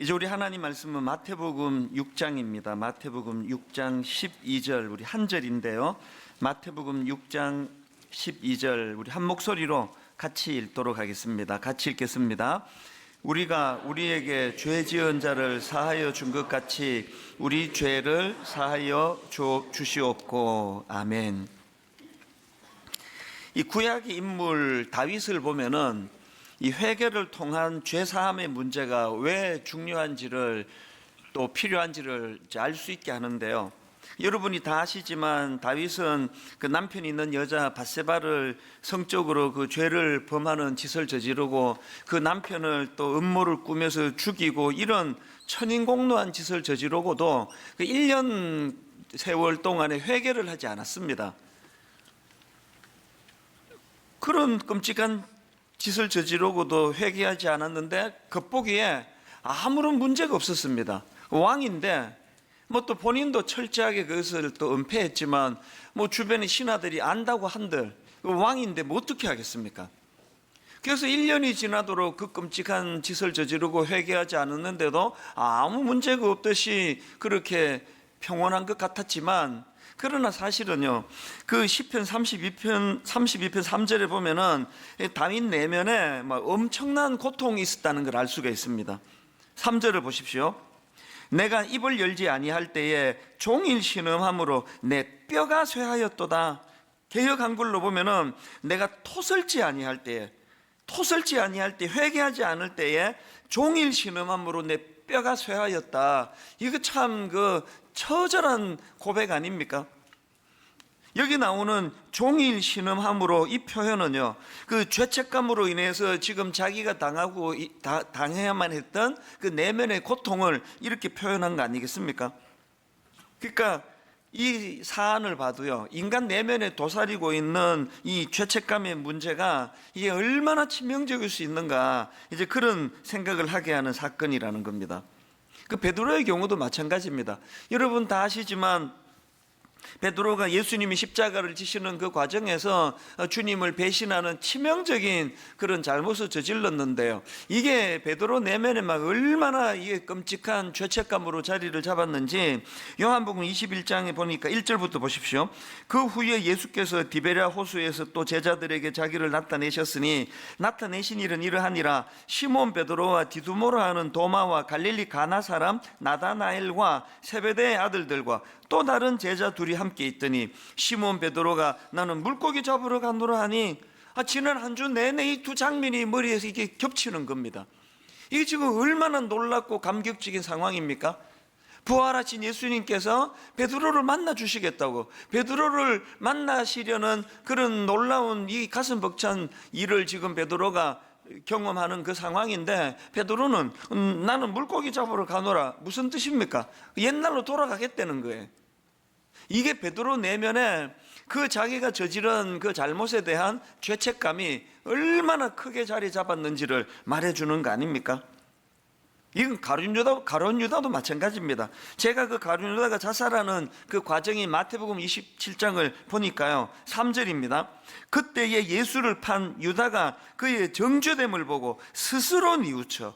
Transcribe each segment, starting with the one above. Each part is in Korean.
이제 우리 하나님 말씀은 마태복음 6장입니다. 마태복음 6장 12절, 우리 한 절인데요. 마태복음 6장 12절 우리 한 목소리로 같이 읽도록 하겠습니다. 같이 읽겠습니다. 우리가 우리에게 죄 지은 자를 사하여 준 것 같이 우리 죄를 사하여 주시옵고. 아멘. 이 구약의 인물 다윗을 보면은 이 회개를 통한 죄 사함의 문제가 왜 중요한지를 또 필요한지를 알 수 있게 하는데요. 여러분이 다 아시지만 다윗은 그 남편이 있는 여자 밧세바를 성적으로 그 죄를 범하는 짓을 저지르고 그 남편을 또 음모를 꾸며서 죽이고 이런 천인공노한 짓을 저지르고도 그 1년 세월 동안에 회개를 하지 않았습니다. 그런 끔찍한 짓을 저지르고도 회개하지 않았는데 겉보기에 아무런 문제가 없었습니다. 왕인데 뭐 또 본인도 철저하게 그것을 또 은폐했지만 뭐 주변의 신하들이 안다고 한들 왕인데 뭐 어떻게 하겠습니까? 그래서 1년이 지나도록 그 끔찍한 짓을 저지르고 회개하지 않았는데도 아무 문제가 없듯이 그렇게 평온한 것 같았지만, 그러나 사실은요, 그 시편 32편 3절에 보면은 다윗 내면에 엄청난 고통이 있었다는 걸 알 수가 있습니다. 3절을 보십시오. 내가 입을 열지 아니할 때에 종일 신음함으로 내 뼈가 쇠하였도다. 개역 한글로 보면은 내가 토설지 아니할 때에, 회개하지 않을 때에 종일 신음함으로 내 뼈가 쇠하였다. 이거 참 그 처절한 고백 아닙니까? 여기 나오는 종일 신음함으로 이 표현은요, 그 죄책감으로 인해서 지금 자기가 당해야만 했던 그 내면의 고통을 이렇게 표현한 거 아니겠습니까? 그러니까 이 사안을 봐도요, 인간 내면에 도사리고 있는 이 죄책감의 문제가 이게 얼마나 치명적일 수 있는가, 이제 그런 생각을 하게 하는 사건이라는 겁니다. 그 베드로의 경우도 마찬가지입니다. 여러분 다 아시지만 베드로가 예수님이 십자가를 지시는 그 과정에서 주님을 배신하는 치명적인 그런 잘못을 저질렀는데요, 이게 베드로 내면에 막 얼마나 이게 끔찍한 죄책감으로 자리를 잡았는지 요한복음 21장에 보니까 1절부터 보십시오. 그 후에 예수께서 디베랴 호수에서 또 제자들에게 자기를 나타내셨으니 나타내신 일은 이러하니라. 시몬 베드로와 디두모라 하는 도마와 갈릴리 가나 사람 나다나엘과 세베대의 아들들과 또 다른 제자 둘이 함께 있더니 시몬 베드로가 나는 물고기 잡으러 가노라 하니 지난 한 주 내내 이 두 장면이 머리에서 이게 겹치는 겁니다. 이게 지금 얼마나 놀랍고 감격적인 상황입니까? 부활하신 예수님께서 베드로를 만나 주시겠다고, 베드로를 만나시려는 그런 놀라운 이 가슴 벅찬 일을 지금 베드로가 경험하는 그 상황인데, 베드로는 나는 물고기 잡으러 가노라. 무슨 뜻입니까? 옛날로 돌아가겠다는 거예요. 이게 베드로 내면에 그 자기가 저지른 그 잘못에 대한 죄책감이 얼마나 크게 자리 잡았는지를 말해주는 거 아닙니까? 이건 가룟 유다도 마찬가지입니다. 제가 그 가룟 유다가 자살하는 그 과정이 마태복음 27장을 보니까요, 3절입니다. 그때에 예수를 판 유다가 그의 정죄됨을 보고 스스로 뉘우쳐.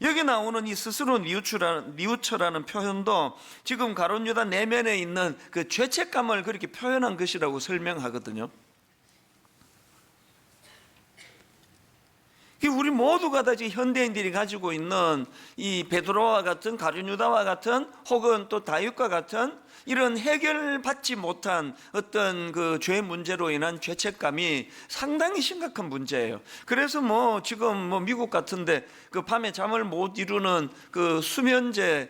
여기 나오는 이 스스로 뉘우쳐라는 표현도 지금 가룟 유다 내면에 있는 그 죄책감을 그렇게 표현한 것이라고 설명하거든요. 우리 모두가 다 지금 현대인들이 가지고 있는 이 베드로와 같은, 가룟 유다와 같은, 혹은 또 다윗과 같은 이런 해결받지 못한 어떤 그 죄 문제로 인한 죄책감이 상당히 심각한 문제예요. 그래서 지금 미국 같은데 그 밤에 잠을 못 이루는 그 수면제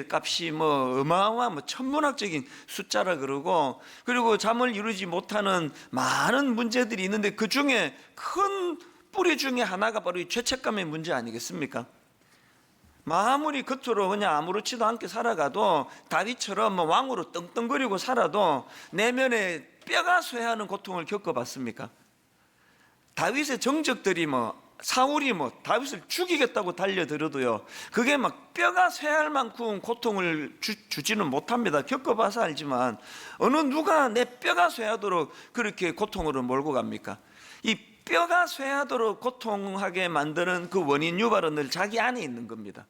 값이 어마어마한 천문학적인 숫자라 그러고, 그리고 잠을 이루지 못하는 많은 문제들이 있는데 그 중에 큰 뿌리 중에 하나가 바로 이 죄책감의 문제 아니겠습니까? 아무리 겉으로 그냥 아무렇지도 않게 살아가도, 다윗처럼 왕으로 떵떵거리고 살아도 내면에 뼈가 쇠하는 고통을 겪어봤습니까? 다윗의 정적들이 사울이 다윗을 죽이겠다고 달려들어도요, 그게 뼈가 쇠할 만큼 고통을 주지는 못합니다. 겪어봐서 알지만 어느 누가 내 뼈가 쇠하도록 그렇게 고통으로 몰고 갑니까? 이 뼈가 쇠하도록 고통하게 만드는 그 원인 유발은 늘 자기 안에 있는 겁니다.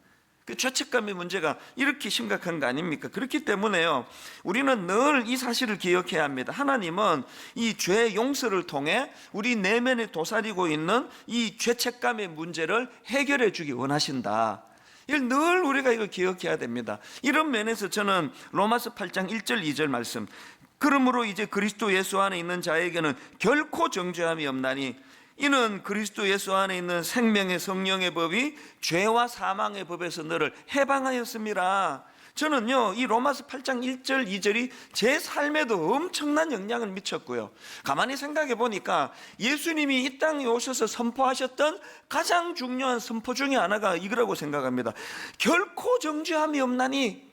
그 죄책감의 문제가 이렇게 심각한 거 아닙니까? 그렇기 때문에요, 우리는 늘 이 사실을 기억해야 합니다. 하나님은 이 죄 용서를 통해 우리 내면에 도사리고 있는 이 죄책감의 문제를 해결해 주기 원하신다. 이걸 늘 우리가 이걸 기억해야 됩니다. 이런 면에서 저는 로마서 8장 1절 2절 말씀, 그러므로 이제 그리스도 예수 안에 있는 자에게는 결코 정죄함이 없나니 이는 그리스도 예수 안에 있는 생명의 성령의 법이 죄와 사망의 법에서 너를 해방하였습니다. 저는요, 이 로마서 8장 1절 2절이 제 삶에도 엄청난 영향을 미쳤고요, 가만히 생각해 보니까 예수님이 이 땅에 오셔서 선포하셨던 가장 중요한 선포 중에 하나가 이거라고 생각합니다. 결코 정죄함이 없나니.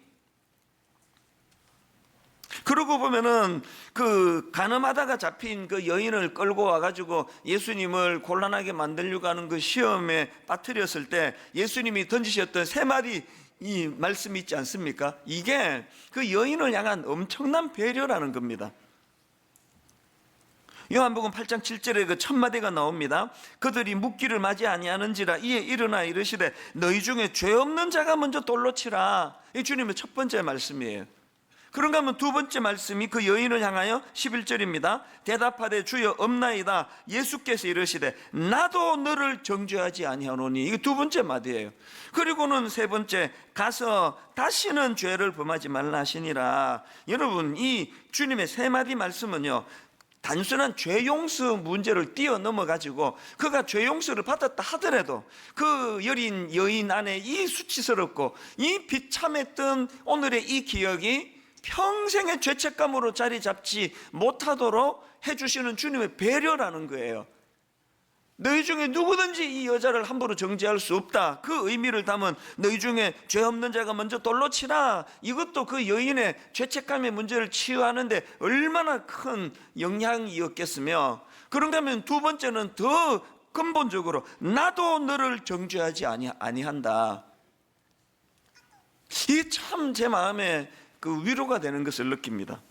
그러고 보면은 그 간음하다가 잡힌 그 여인을 끌고 와가지고 예수님을 곤란하게 만들려고 하는 그 시험에 빠뜨렸을 때 예수님이 던지셨던 세 마디 이 말씀이 있지 않습니까? 이게 그 여인을 향한 엄청난 배려라는 겁니다. 요한복음 8장 7절에 그 첫 마디가 나옵니다. 그들이 묻기를 맞이 아니하는지라 이에 일어나 이르시되 너희 중에 죄 없는 자가 먼저 돌로 치라. 이 주님의 첫 번째 말씀이에요. 그런가 하면 두 번째 말씀이 그 여인을 향하여 11절입니다. 대답하되 주여 없나이다. 예수께서 이르시되 나도 너를 정죄하지 아니하노니. 이게 두 번째 말이에요. 그리고는 세 번째, 가서 다시는 죄를 범하지 말라 하시니라. 여러분, 이 주님의 세 마디 말씀은요, 단순한 죄 용서 문제를 뛰어넘어 가지고 그가 죄 용서를 받았다 하더라도 그 여린 여인 안에 이 수치스럽고 이 비참했던 오늘의 이 기억이 평생의 죄책감으로 자리 잡지 못하도록 해주시는 주님의 배려라는 거예요. 너희 중에 누구든지 이 여자를 함부로 정죄할 수 없다, 그 의미를 담은 너희 중에 죄 없는 자가 먼저 돌로 치라. 이것도 그 여인의 죄책감의 문제를 치유하는데 얼마나 큰 영향이었겠으며, 그런가 하면 두 번째는 더 근본적으로 나도 너를 정죄하지 아니한다. 이게 참 제 마음에 그 위로가 되는 것을 느낍니다.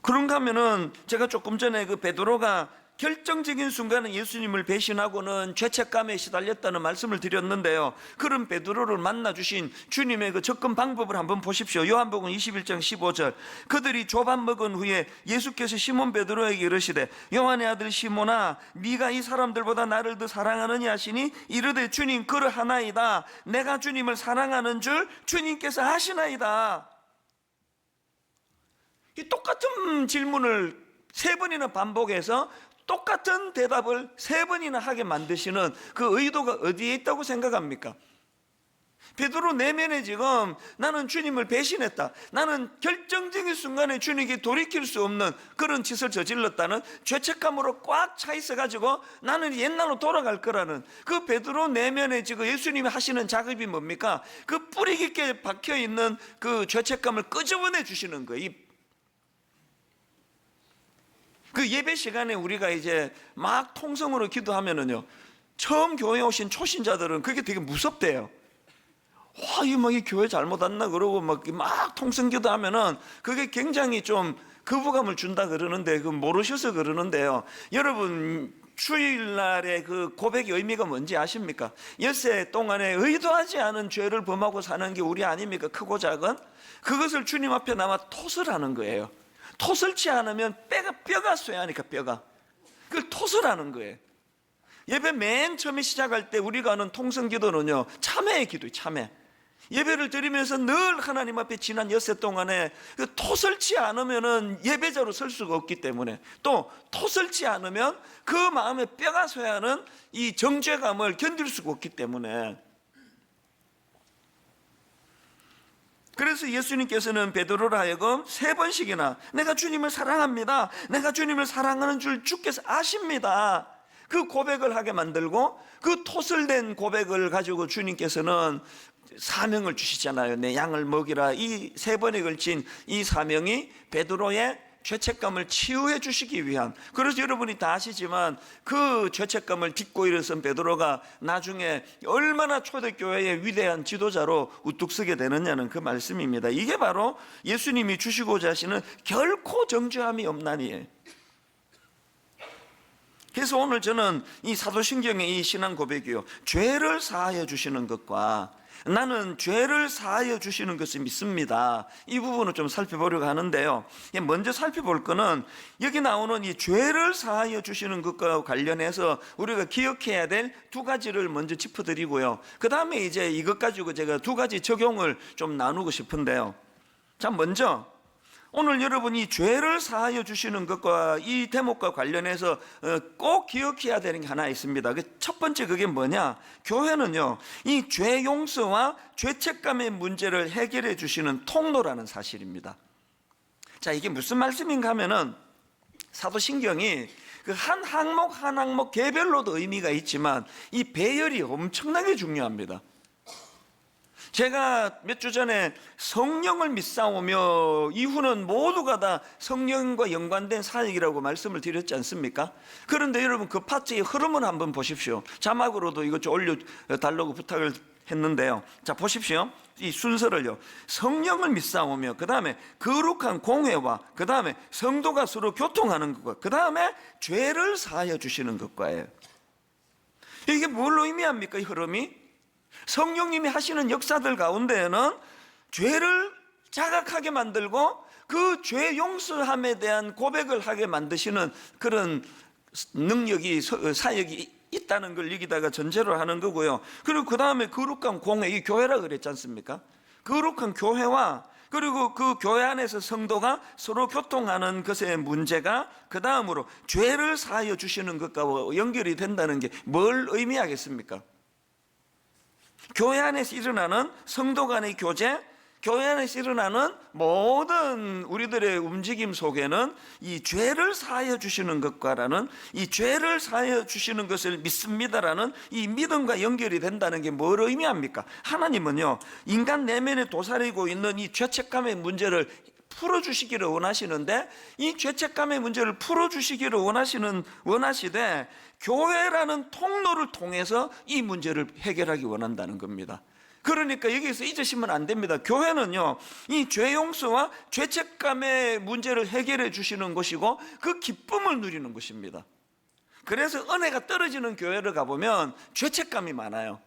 그런가 하면은 제가 조금 전에 그 베드로가 결정적인 순간에 예수님을 배신하고는 죄책감에 시달렸다는 말씀을 드렸는데요, 그런 베드로를 만나주신 주님의 그 접근 방법을 한번 보십시오. 요한복음 21장 15절, 그들이 조반 먹은 후에 예수께서 시몬 베드로에게 이르시되 요한의 아들 시몬아 네가 이 사람들보다 나를 더 사랑하느냐 하시니 이르되 주님 그러하나이다. 내가 주님을 사랑하는 줄 주님께서 아시나이다. 이 똑같은 질문을 세 번이나 반복해서 똑같은 대답을 세 번이나 하게 만드시는 그 의도가 어디에 있다고 생각합니까? 베드로 내면에 지금 나는 주님을 배신했다, 나는 결정적인 순간에 주님께 돌이킬 수 없는 그런 짓을 저질렀다는 죄책감으로 꽉 차 있어가지고 나는 옛날로 돌아갈 거라는 그 베드로 내면에 지금 예수님이 하시는 작업이 뭡니까? 그 뿌리 깊게 박혀있는 그 죄책감을 끄집어내 주시는 거예요. 그 예배 시간에 우리가 이제 막 통성으로 기도하면은요, 처음 교회에 오신 초신자들은 그게 되게 무섭대요. 와, 이 교회 잘못 왔나 그러고 막 통성 기도하면은 그게 굉장히 좀 거부감을 준다 그러는데, 그 모르셔서 그러는데요, 여러분 주일날의 그 고백의 의미가 뭔지 아십니까? 엿새 동안에 의도하지 않은 죄를 범하고 사는 게 우리 아닙니까? 크고 작은 그것을 주님 앞에 남아 토설하는 거예요. 토설치 않으면 뼈가 쇠하니까 뼈가 그걸 토설하는 거예요. 예배 맨 처음에 시작할 때 우리가 하는 통성기도는요, 참회의 기도예요. 참회. 예배를 드리면서 늘 하나님 앞에 지난 엿새 동안에 그 토설치 않으면은 예배자로 설 수가 없기 때문에, 또 토설치 않으면 그 마음에 뼈가 쇠하는 이 정죄감을 견딜 수가 없기 때문에, 그래서 예수님께서는 베드로로 하여금 세 번씩이나 내가 주님을 사랑합니다, 내가 주님을 사랑하는 줄 주께서 아십니다, 그 고백을 하게 만들고, 그 토설된 고백을 가지고 주님께서는 사명을 주시잖아요. 내 양을 먹이라. 이 세 번에 걸친 이 사명이 베드로의 죄책감을 치유해 주시기 위한, 그래서 여러분이 다 아시지만 그 죄책감을 딛고 일어선 베드로가 나중에 얼마나 초대교회의 위대한 지도자로 우뚝 서게 되느냐는 그 말씀입니다. 이게 바로 예수님이 주시고자 하시는 결코 정죄함이 없나니. 그래서 오늘 저는 이 사도신경의 이 신앙 고백이요, 죄를 사하여 주시는 것과 나는 죄를 사하여 주시는 것을 믿습니다, 이 부분을 좀 살펴보려고 하는데요, 먼저 살펴볼 거는 여기 나오는 이 죄를 사하여 주시는 것과 관련해서 우리가 기억해야 될 두 가지를 먼저 짚어드리고요, 그 다음에 이제 이것 가지고 제가 두 가지 적용을 좀 나누고 싶은데요. 자, 먼저 오늘 여러분이 죄를 사하여 주시는 것과 이 대목과 관련해서 꼭 기억해야 되는 게 하나 있습니다. 첫 번째, 그게 뭐냐? 교회는요, 이 죄 용서와 죄책감의 문제를 해결해 주시는 통로라는 사실입니다. 자, 이게 무슨 말씀인가 하면은 사도신경이 그 한 항목 한 항목 개별로도 의미가 있지만 이 배열이 엄청나게 중요합니다. 제가 몇 주 전에 성령을 믿사오며 이후는 모두가 다 성령과 연관된 사역이라고 말씀을 드렸지 않습니까? 그런데 여러분, 그 파트의 흐름을 한번 보십시오. 자막으로도 이것 좀 올려달라고 부탁을 했는데요. 자, 보십시오. 이 순서를요, 성령을 믿사오며, 그 다음에 거룩한 공회와, 그 다음에 성도가 서로 교통하는 것과, 그 다음에 죄를 사하여 주시는 것과예요. 이게 뭘 의미합니까, 이 흐름이? 성령님이 하시는 역사들 가운데에는 죄를 자각하게 만들고 그 죄 용서함에 대한 고백을 하게 만드시는 그런 능력이, 사역이 있다는 걸 여기다가 전제로 하는 거고요. 그리고 그 다음에 거룩한 공회, 이 교회라 그랬지 않습니까? 거룩한 교회와, 그리고 그 교회 안에서 성도가 서로 교통하는 것의 문제가 그 다음으로 죄를 사하여 주시는 것과 연결이 된다는 게 뭘 의미하겠습니까? 교회 안에서 일어나는 성도 간의 교제, 교회 안에서 일어나는 모든 우리들의 움직임 속에는 이 죄를 사하여 주시는 것과라는, 이 죄를 사하여 주시는 것을 믿습니다라는 이 믿음과 연결이 된다는 게 뭘 의미합니까? 하나님은요, 인간 내면에 도사리고 있는 이 죄책감의 문제를 풀어주시기를 원하시는데, 이 죄책감의 문제를 풀어주시기를 원하시되 교회라는 통로를 통해서 이 문제를 해결하기 원한다는 겁니다. 그러니까 여기서 잊으시면 안 됩니다. 교회는요, 이 죄 용서와 죄책감의 문제를 해결해 주시는 것이고 그 기쁨을 누리는 것입니다. 그래서 은혜가 떨어지는 교회를 가보면 죄책감이 많아요.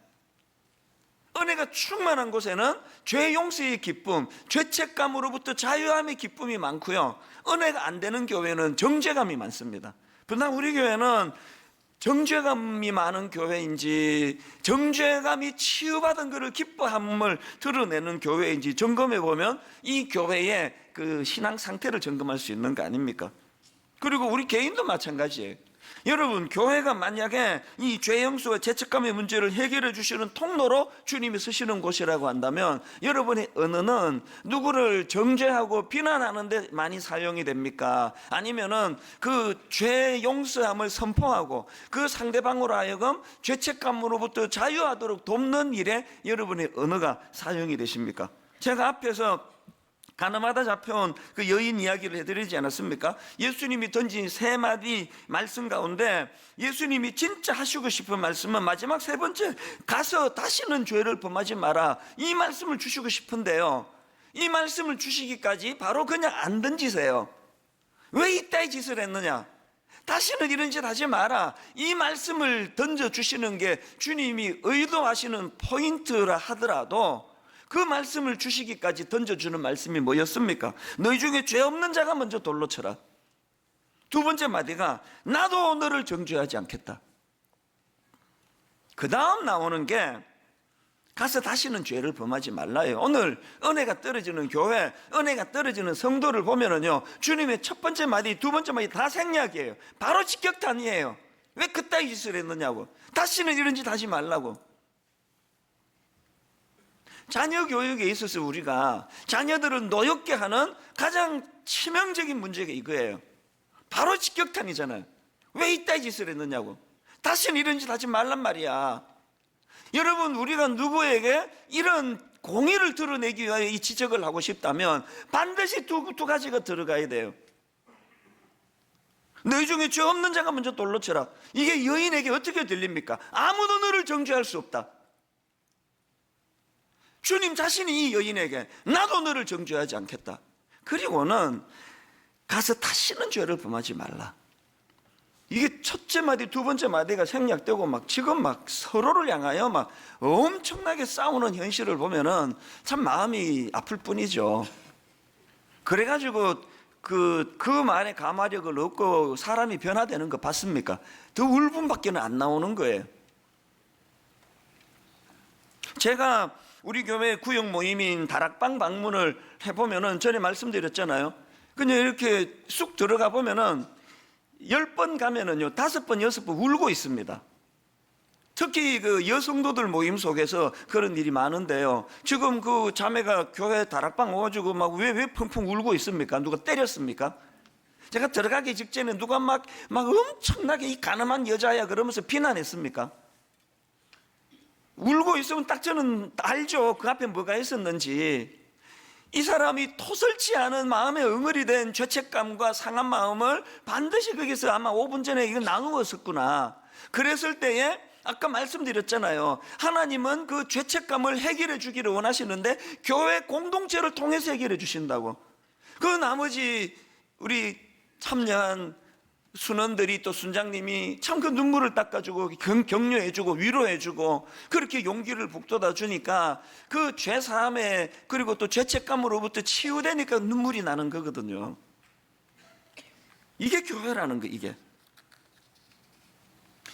은혜가 충만한 곳에는 죄 용서의 기쁨, 죄책감으로부터 자유함의 기쁨이 많고요, 은혜가 안 되는 교회는 정죄감이 많습니다. 그러나 우리 교회는 정죄감이 많은 교회인지 정죄감이 치유받은 것을 기뻐함을 드러내는 교회인지 점검해 보면 이 교회의 그 신앙 상태를 점검할 수 있는 거 아닙니까? 그리고 우리 개인도 마찬가지예요. 여러분, 교회가 만약에 이 죄 용서와 죄책감의 문제를 해결해 주시는 통로로 주님이 쓰시는 곳이라고 한다면 여러분의 언어는 누구를 정죄하고 비난하는 데 많이 사용이 됩니까? 아니면은 그 죄 용서함을 선포하고 그 상대방으로 하여금 죄책감으로부터 자유하도록 돕는 일에 여러분의 언어가 사용이 되십니까? 제가 앞에서 가늠하다 잡혀온 그 여인 이야기를 해드리지 않았습니까? 예수님이 던진 세 마디 말씀 가운데 예수님이 진짜 하시고 싶은 말씀은 마지막 세 번째, 가서 다시는 죄를 범하지 마라, 이 말씀을 주시고 싶은데요, 이 말씀을 주시기까지 바로 그냥 안 던지세요. 왜 이따위 짓을 했느냐? 다시는 이런 짓 하지 마라, 이 말씀을 던져주시는 게 주님이 의도하시는 포인트라 하더라도 그 말씀을 주시기까지 던져주는 말씀이 뭐였습니까? 너희 중에 죄 없는 자가 먼저 돌로 쳐라. 두 번째 마디가 나도 너를 정죄하지 않겠다. 그 다음 나오는 게 가서 다시는 죄를 범하지 말라요. 오늘 은혜가 떨어지는 교회, 은혜가 떨어지는 성도를 보면은요, 주님의 첫 번째 마디, 두 번째 마디 다 생략이에요. 바로 직격탄이에요. 왜 그따위 짓을 했느냐고. 다시는 이런 짓 하지 말라고. 자녀 교육에 있어서 우리가 자녀들을 노엽게 하는 가장 치명적인 문제가 이거예요. 바로 직격탄이잖아요. 왜 이따위 짓을 했느냐고. 다시는 이런 짓 하지 말란 말이야. 여러분, 우리가 누구에게 이런 공의를 드러내기 위하여 이 지적을 하고 싶다면 반드시 두 가지가 들어가야 돼요. 너희 중에 죄 없는 자가 먼저 돌로 쳐라. 이게 여인에게 어떻게 들립니까? 아무도 너를 정죄할 수 없다. 주님 자신이 이 여인에게 나도 너를 정죄하지 않겠다. 그리고는 가서 다시는 죄를 범하지 말라. 이게 첫째 마디, 두 번째 마디가 생략되고 막 지금 막 서로를 향하여 막 엄청나게 싸우는 현실을 보면은 참 마음이 아플 뿐이죠. 그래가지고 그 말에 가마력을 얻고 사람이 변화되는 거 봤습니까? 더 울분밖에는 안 나오는 거예요. 제가 우리 교회 구역 모임인 다락방 방문을 해보면은 전에 말씀드렸잖아요. 그냥 이렇게 쑥 들어가 보면은 10번 가면은요 5번, 6번 울고 있습니다. 특히 그 여성도들 모임 속에서 그런 일이 많은데요. 지금 그 자매가 교회 다락방 와가지고 막 왜 펑펑 울고 있습니까? 누가 때렸습니까? 제가 들어가기 직전에 누가 막 엄청나게 이 가늠한 여자야 그러면서 비난했습니까? 울고 있으면 딱 저는 알죠. 그 앞에 뭐가 있었는지. 이 사람이 토설치 않은 마음에 응어리 된 죄책감과 상한 마음을 반드시 거기서 아마 5분 전에 이거 나누었었구나. 그랬을 때에 아까 말씀드렸잖아요. 하나님은 그 죄책감을 해결해 주기를 원하시는데 교회 공동체를 통해서 해결해 주신다고. 그 나머지 우리 참여한 순원들이 또 순장님이 참 그 눈물을 닦아주고 격려해주고 위로해주고 그렇게 용기를 북돋아 주니까 그 죄사함에 그리고 또 죄책감으로부터 치유되니까 눈물이 나는 거거든요. 이게 교회라는 거. 이게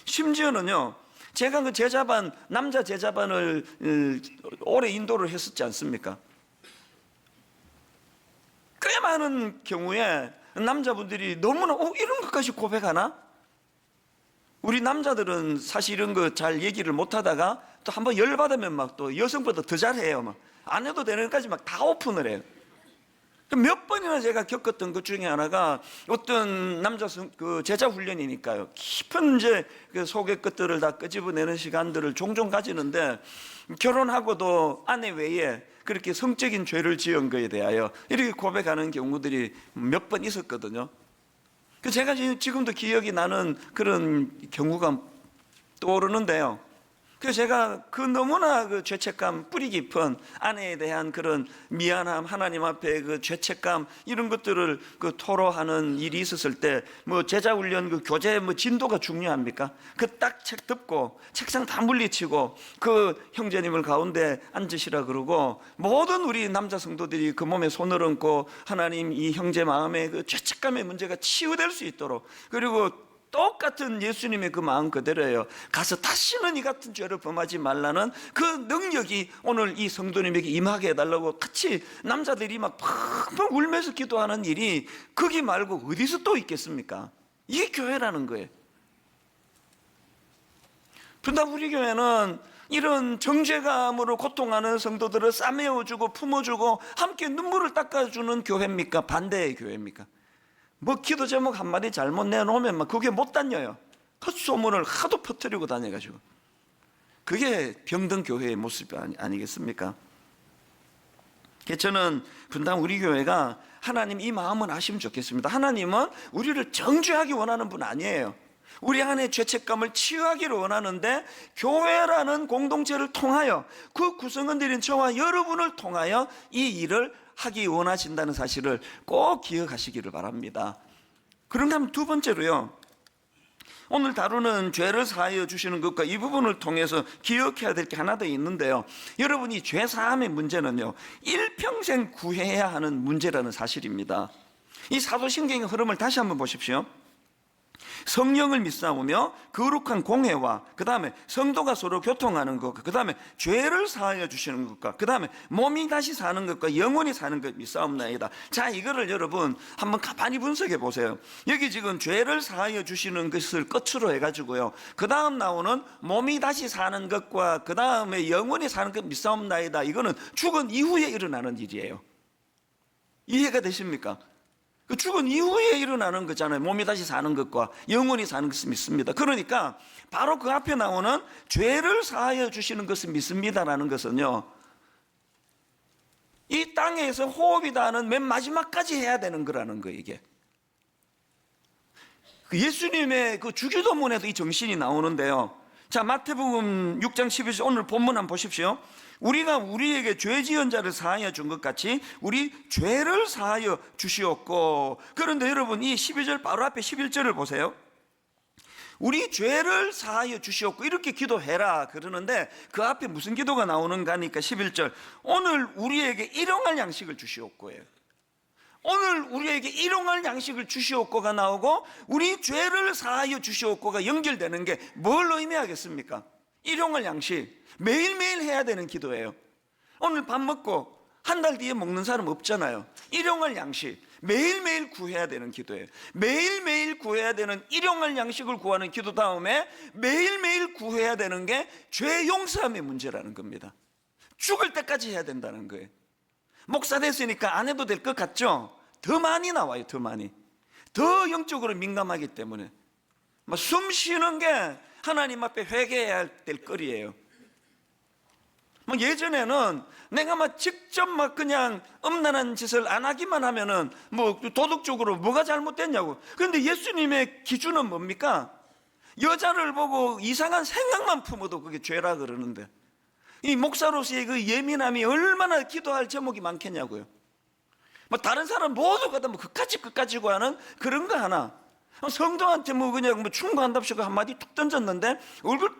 심지어는요, 제가 그 제자반, 남자 제자반을 오래 인도를 했었지 않습니까? 꽤 많은 경우에 남자분들이 너무나 이런 것까지 고백하나? 우리 남자들은 사실 이런 거 잘 얘기를 못하다가 또 한번 열받으면 막 또 여성보다 더 잘해요. 막 안 해도 되는 것까지 막 다 오픈을 해요. 몇 번이나 제가 겪었던 것 중에 하나가 어떤 남자 그 제자 훈련이니까요. 깊은 이제 그 속의 것들을 다 끄집어내는 시간들을 종종 가지는데 결혼하고도 아내 외에 그렇게 성적인 죄를 지은 것에 대하여 이렇게 고백하는 경우들이 몇 번 있었거든요. 제가 지금도 기억이 나는 그런 경우가 떠오르는데요. 그래서 제가 그 너무나 그 죄책감, 뿌리 깊은 아내에 대한 그런 미안함, 하나님 앞에 그 죄책감 이런 것들을 그 토로하는 일이 있었을 때 뭐 제자 훈련 그 교재 뭐 진도가 중요합니까? 그 딱 책 덮고 책상 다 물리치고 그 형제님을 가운데 앉으시라 그러고 모든 우리 남자 성도들이 그 몸에 손을 얹고 하나님 이 형제 마음에 그 죄책감의 문제가 치유될 수 있도록 그리고 똑같은 예수님의 그 마음 그대로예요. 가서 다시는 이 같은 죄를 범하지 말라는 그 능력이 오늘 이 성도님에게 임하게 해달라고 같이 남자들이 막 펑펑 울면서 기도하는 일이 거기 말고 어디서 또 있겠습니까? 이게 교회라는 거예요. 분당 우리 교회는 이런 정죄감으로 고통하는 성도들을 싸매어주고 품어주고 함께 눈물을 닦아주는 교회입니까? 반대의 교회입니까? 뭐 기도 제목 한마디 잘못 내놓으면 막 그게 못 다녀요. 헛소문을 하도 퍼뜨리고 다녀가지고. 그게 병든 교회의 모습이 아니겠습니까? 저는 분당 우리 교회가 하나님 이 마음은 아시면 좋겠습니다. 하나님은 우리를 정죄하기 원하는 분 아니에요. 우리 안에 죄책감을 치유하기를 원하는데 교회라는 공동체를 통하여 그 구성원들인 저와 여러분을 통하여 이 일을 하기 원하신다는 사실을 꼭 기억하시기를 바랍니다. 그런가 하면 두 번째로요, 오늘 다루는 죄를 사하여 주시는 것과 이 부분을 통해서 기억해야 될 게 하나 더 있는데요, 여러분이 죄 사함의 문제는요 일평생 구해야 하는 문제라는 사실입니다. 이 사도신경의 흐름을 다시 한번 보십시오. 성령을 믿사오며 거룩한 공회와 그 다음에 성도가 서로 교통하는 것과 그 다음에 죄를 사하여 주시는 것과 그 다음에 몸이 다시 사는 것과 영원히 사는 것 믿사옵나이다. 자, 이거를 여러분 한번 가만히 분석해 보세요. 여기 지금 죄를 사하여 주시는 것을 끝으로 해가지고요, 그 다음 나오는 몸이 다시 사는 것과 그 다음에 영원히 사는 것 믿사옵나이다. 이거는 죽은 이후에 일어나는 일이에요. 이해가 되십니까? 그 죽은 이후에 일어나는 거잖아요. 몸이 다시 사는 것과 영원히 사는 것을 믿습니다. 그러니까 바로 그 앞에 나오는 죄를 사하여 주시는 것을 믿습니다라는 것은요, 이 땅에서 호흡이 닿는 맨 마지막까지 해야 되는 거라는 거예요. 이게 예수님의 그 주기도문에도 이 정신이 나오는데요. 자, 마태복음 6장 11절 오늘 본문 한번 보십시오. 우리가 우리에게 죄 지은 자를 사하여 준 것 같이 우리 죄를 사하여 주시옵고. 그런데 여러분 이 12절 바로 앞에 11절을 보세요. 우리 죄를 사하여 주시옵고 이렇게 기도해라 그러는데 그 앞에 무슨 기도가 나오는가 하니까 11절 오늘 우리에게 일용할 양식을 주시옵고예요. 오늘 우리에게 일용할 양식을 주시옵고가 나오고 우리 죄를 사하여 주시옵고가 연결되는 게 뭘 의미하겠습니까? 일용할 양식, 매일매일 해야 되는 기도예요. 오늘 밥 먹고 한 달 뒤에 먹는 사람 없잖아요. 일용할 양식, 매일매일 구해야 되는 기도예요. 매일매일 구해야 되는 일용할 양식을 구하는 기도 다음에 매일매일 구해야 되는 게 죄 용서함의 문제라는 겁니다. 죽을 때까지 해야 된다는 거예요. 목사 됐으니까 안 해도 될 것 같죠? 더 많이 나와요. 더 많이. 더 영적으로 민감하기 때문에 숨 쉬는 게 하나님 앞에 회개해야 될 거리예요. 예전에는 내가 직접 그냥 음란한 짓을 안 하기만 하면은 도덕적으로 뭐가 잘못됐냐고. 그런데 예수님의 기준은 뭡니까? 여자를 보고 이상한 생각만 품어도 그게 죄라 그러는데 이 목사로서의 그 예민함이 얼마나 기도할 제목이 많겠냐고요. 다른 사람 모두가 다 그까지 구하는 그런 거 하나. 성도한테 그냥 충고한답시고 한마디 툭 던졌는데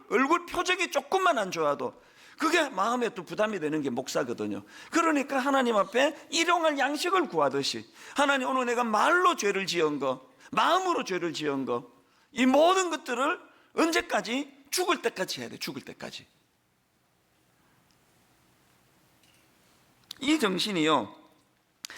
얼굴 표정이 조금만 안 좋아도 그게 마음에 또 부담이 되는 게 목사거든요. 그러니까 하나님 앞에 일용할 양식을 구하듯이 하나님 오늘 내가 말로 죄를 지은 거, 마음으로 죄를 지은 거, 이 모든 것들을 언제까지? 죽을 때까지 해야 돼. 죽을 때까지. 이 정신이요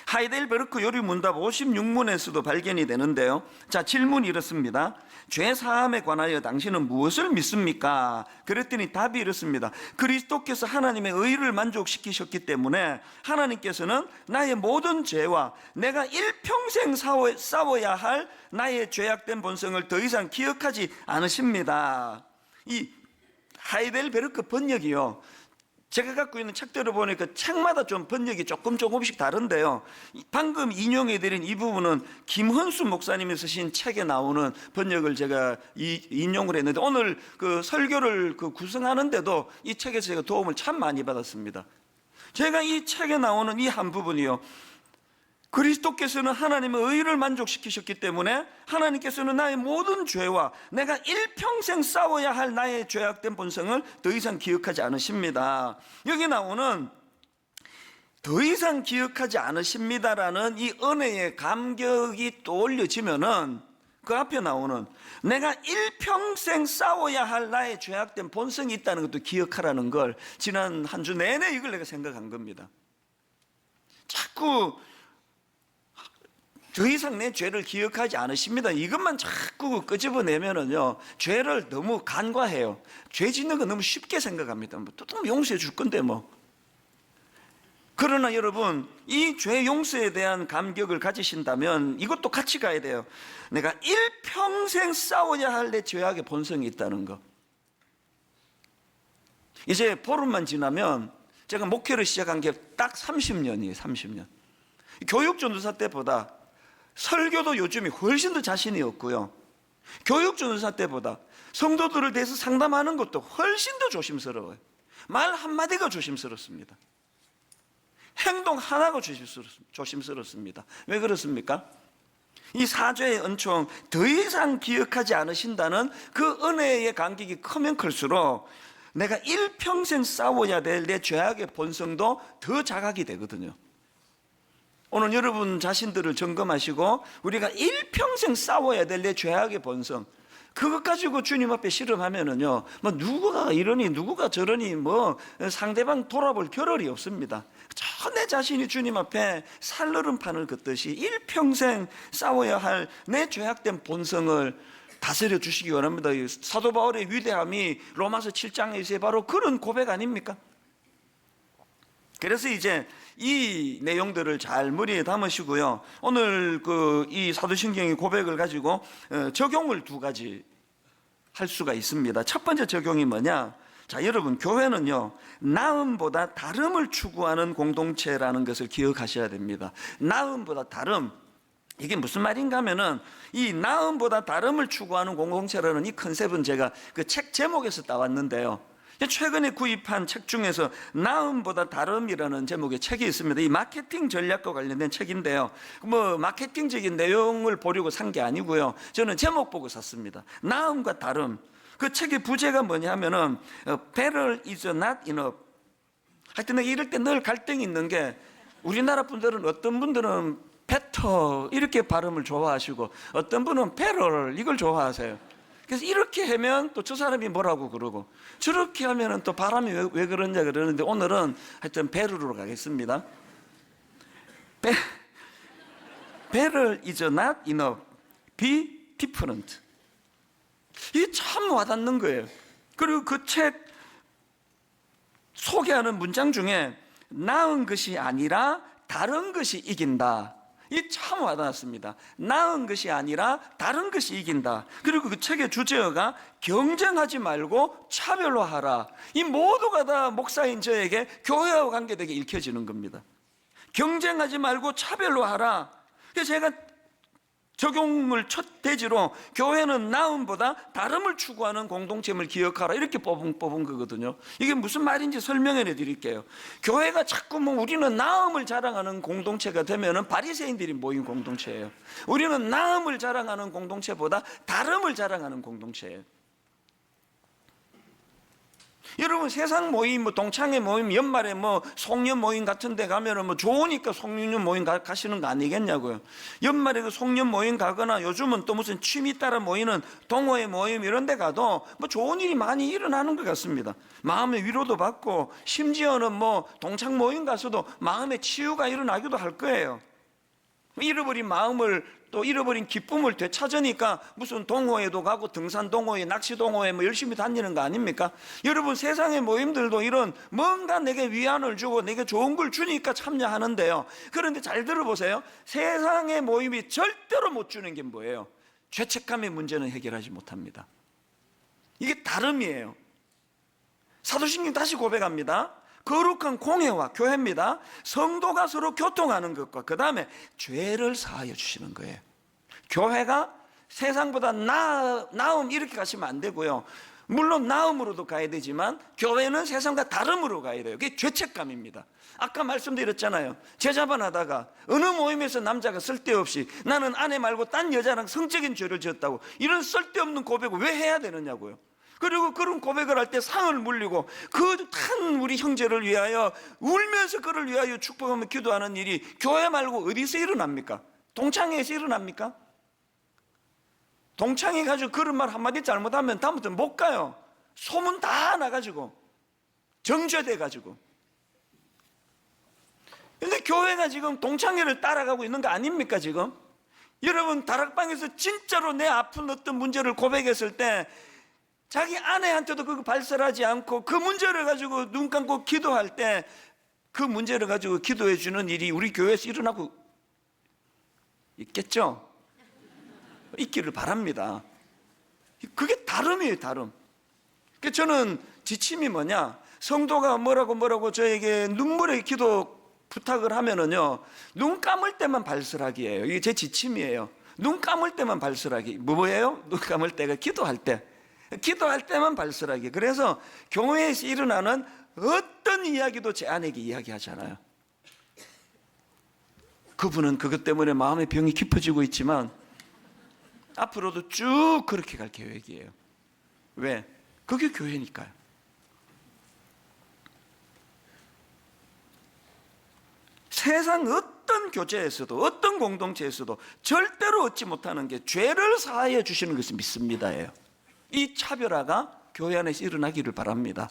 하이델베르크 요리문답 56문에서도 발견이 되는데요. 자, 질문이 이렇습니다. 죄 사함에 관하여 당신은 무엇을 믿습니까? 그랬더니 답이 이렇습니다. 그리스도께서 하나님의 의를 만족시키셨기 때문에 하나님께서는 나의 모든 죄와 내가 일평생 싸워야 할 나의 죄악된 본성을 더 이상 기억하지 않으십니다. 이 하이델베르크 번역이요, 제가 갖고 있는 책들을 보니까 책마다 좀 번역이 조금씩 다른데요. 방금 인용해드린 이 부분은 김헌수 목사님이 쓰신 책에 나오는 번역을 제가 인용을 했는데 오늘 그 설교를 구성하는데도 이 책에서 제가 도움을 참 많이 받았습니다. 제가 이 책에 나오는 이 한 부분이요, 그리스도께서는 하나님의 의를 만족시키셨기 때문에 하나님께서는 나의 모든 죄와 내가 일평생 싸워야 할 나의 죄악된 본성을 더 이상 기억하지 않으십니다. 여기 나오는 더 이상 기억하지 않으십니다라는 이 은혜의 감격이 떠올려지면은 그 앞에 나오는 내가 일평생 싸워야 할 나의 죄악된 본성이 있다는 것도 기억하라는 걸 지난 한 주 내내 이걸 내가 생각한 겁니다. 자꾸 더 이상 내 죄를 기억하지 않으십니다. 이것만 자꾸 끄집어내면은요, 죄를 너무 간과해요. 죄 짓는 거 너무 쉽게 생각합니다. 또 용서해 줄 건데 그러나 여러분, 이 죄 용서에 대한 감격을 가지신다면 이것도 같이 가야 돼요. 내가 일평생 싸워야 할 내 죄악의 본성이 있다는 거. 이제 보름만 지나면 제가 목회를 시작한 게 딱 30년이에요. 30년. 교육전도사 때보다 설교도 요즘에 훨씬 더 자신이 없고요, 교육전도사 때보다 성도들을 대해서 상담하는 것도 훨씬 더 조심스러워요. 말 한마디가 조심스럽습니다. 행동 하나가 조심스럽습니다. 왜 그렇습니까? 이 사죄의 은총 더 이상 기억하지 않으신다는 그 은혜의 간격이 크면 클수록 내가 일평생 싸워야 될 내 죄악의 본성도 더 자각이 되거든요. 오늘 여러분 자신들을 점검하시고 우리가 일평생 싸워야 될 내 죄악의 본성, 그것 가지고 주님 앞에 실험하면은요, 누구가 이러니 누구가 저러니 상대방 돌아볼 겨를이 없습니다. 저 내 자신이 주님 앞에 살얼음판을 긋듯이 일평생 싸워야 할 내 죄악된 본성을 다스려 주시기 원합니다. 사도 바울의 위대함이 로마서 7장에서 바로 그런 고백 아닙니까? 그래서 이제 이 내용들을 잘 머리에 담으시고요, 오늘 이 사도신경의 고백을 가지고 적용을 두 가지 할 수가 있습니다. 첫 번째 적용이 뭐냐? 자, 여러분, 교회는요, 나음보다 다름을 추구하는 공동체라는 것을 기억하셔야 됩니다. 나음보다 다름, 이게 무슨 말인가 하면은 이 나음보다 다름을 추구하는 공동체라는 이 컨셉은 제가 그 책 제목에서 따왔는데요, 최근에 구입한 책 중에서 나음보다 다름이라는 제목의 책이 있습니다. 이 마케팅 전략과 관련된 책인데요. 뭐 마케팅적인 내용을 보려고 산 게 아니고요. 저는 제목 보고 샀습니다. 나음과 다름. 그 책의 부제가 뭐냐면은 Better is not enough. 하여튼 내가 이럴 때 늘 갈등이 있는 게, 우리나라 분들은 어떤 분들은 better 이렇게 발음을 좋아하시고 어떤 분은 better 이걸 좋아하세요. 그래서 이렇게 하면 또 저 사람이 뭐라고 그러고, 저렇게 하면 또 바람이 왜 그러냐 그러는데, 오늘은 하여튼 베르로 가겠습니다. Better is not enough. Be different. 이게 참 와닿는 거예요. 그리고 그 책 소개하는 문장 중에 나은 것이 아니라 다른 것이 이긴다, 이 참 와닿았습니다. 나은 것이 아니라 다른 것이 이긴다. 그리고 그 책의 주제어가 경쟁하지 말고 차별화하라. 이 모두가 다 목사인 저에게 교회와 관계되게 읽혀지는 겁니다. 경쟁하지 말고 차별화하라. 그래서 제가 적용을 첫 대지로 교회는 나음보다 다름을 추구하는 공동체임을 기억하라, 이렇게 뽑은 거거든요. 이게 무슨 말인지 설명해 드릴게요. 교회가 자꾸 뭐 우리는 나음을 자랑하는 공동체가 되면은 바리새인들이 모인 공동체예요. 우리는 나음을 자랑하는 공동체보다 다름을 자랑하는 공동체예요. 여러분, 세상 모임, 뭐 동창회 모임, 연말에 뭐 송년 모임 같은 데 가면은 뭐 좋으니까 송년 모임 가시는 거 아니겠냐고요. 연말에 그 송년 모임 가거나 요즘은 또 무슨 취미 따라 모이는 동호회 모임 이런 데 가도 뭐 좋은 일이 많이 일어나는 것 같습니다. 마음의 위로도 받고, 심지어는 뭐 동창 모임 가서도 마음의 치유가 일어나기도 할 거예요. 잃어버린 마음을, 또 잃어버린 기쁨을 되찾으니까 무슨 동호회도 가고 등산 동호회, 낚시 동호회 뭐 열심히 다니는 거 아닙니까? 여러분, 세상의 모임들도 이런 뭔가 내게 위안을 주고 내게 좋은 걸 주니까 참여하는데요. 그런데 잘 들어보세요. 세상의 모임이 절대로 못 주는 게 뭐예요? 죄책감의 문제는 해결하지 못합니다. 이게 다름이에요. 사도신경 다시 고백합니다. 거룩한 공회와 교회입니다. 성도가 서로 교통하는 것과 그 다음에 죄를 사하여 주시는 거예요. 교회가 세상보다 나음 이렇게 가시면 안 되고요. 물론 나음으로도 가야 되지만 교회는 세상과 다름으로 가야 돼요. 그게 죄책감입니다. 아까 말씀드렸잖아요. 제자반 하다가 어느 모임에서 남자가 쓸데없이 나는 아내 말고 딴 여자랑 성적인 죄를 지었다고, 이런 쓸데없는 고백을 왜 해야 되느냐고요. 그리고 그런 고백을 할 때 상을 물리고 그 탄 우리 형제를 위하여 울면서 그를 위하여 축복하며 기도하는 일이 교회 말고 어디서 일어납니까? 동창회에서 일어납니까? 동창회 가지고 그런 말 한마디 잘못하면 다음부터 못 가요. 소문 다 나가지고 정죄돼 가지고. 근데 교회가 지금 동창회를 따라가고 있는 거 아닙니까 지금? 여러분, 다락방에서 진짜로 내 아픈 어떤 문제를 고백했을 때 자기 아내한테도 그거 발설하지 않고 그 문제를 가지고 눈 감고 기도할 때 그 문제를 가지고 기도해 주는 일이 우리 교회에서 일어나고 있겠죠? 있기를 바랍니다. 그게 다름이에요, 다름. 저는 지침이 뭐냐, 성도가 뭐라고 저에게 눈물의 기도 부탁을 하면은요, 눈 감을 때만 발설하기예요. 이게 제 지침이에요. 눈 감을 때만 발설하기. 뭐예요? 눈 감을 때가 기도할 때만 발설하기. 그래서 교회에서 일어나는 어떤 이야기도 제 아내에게 이야기하잖아요. 그분은 그것 때문에 마음의 병이 깊어지고 있지만 앞으로도 쭉 그렇게 갈 계획이에요. 왜? 그게 교회니까요. 세상 어떤 교제에서도 어떤 공동체에서도 절대로 얻지 못하는 게 죄를 사하여 주시는 것을 믿습니다예요. 이 차별화가 교회 안에서 일어나기를 바랍니다.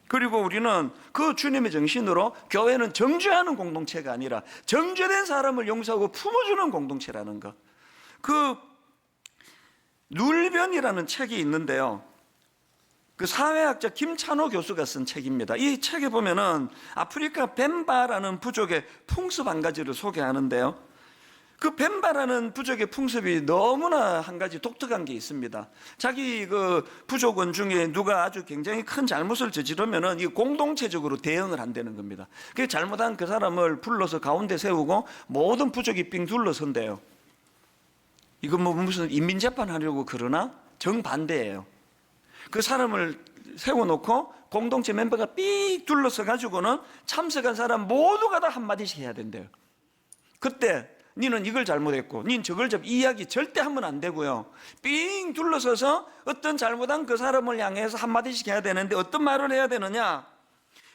그리고 우리는 그 주님의 정신으로 교회는 정죄하는 공동체가 아니라 정죄된 사람을 용서하고 품어주는 공동체라는 것. 그 눌변이라는 책이 있는데요, 그 사회학자 김찬호 교수가 쓴 책입니다. 이 책에 보면은 아프리카 벤바라는 부족의 풍습 한 가지를 소개하는데요, 그 벤바라는 부족의 풍습이 너무나 한 가지 독특한 게 있습니다. 자기 그 부족원 중에 누가 아주 굉장히 큰 잘못을 저지르면은 이 공동체적으로 대응을 한다는 겁니다. 그 잘못한 그 사람을 불러서 가운데 세우고 모든 부족이 빙 둘러선대요. 이거 뭐 무슨 인민재판 하려고 그러나? 정반대예요. 그 사람을 세워놓고 공동체 멤버가 삑 둘러서 가지고는 참석한 사람 모두가 다 한마디씩 해야 된대요. 그때 니는 이걸 잘못했고 닌 저걸 이야기 절대 하면 안 되고요. 삥 둘러서서 어떤 잘못한 그 사람을 향해서 한마디씩 해야 되는데 어떤 말을 해야 되느냐?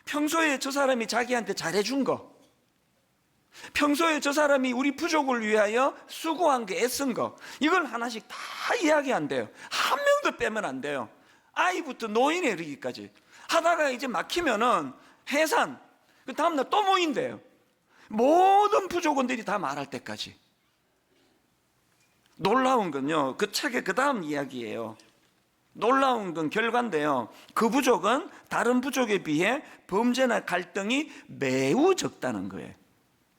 평소에 저 사람이 자기한테 잘해준 거, 평소에 저 사람이 우리 부족을 위하여 수고한 거, 애쓴 거, 이걸 하나씩 다 이야기한대요. 한 명도 빼면 안 돼요. 아이부터 노인에 이르기까지. 하다가 이제 막히면은 해산, 그 다음날 또 모인대요. 모든 부족원들이 다 말할 때까지. 놀라운 건요, 그 책의 그 다음 이야기예요. 놀라운 건 결과인데요, 그 부족은 다른 부족에 비해 범죄나 갈등이 매우 적다는 거예요.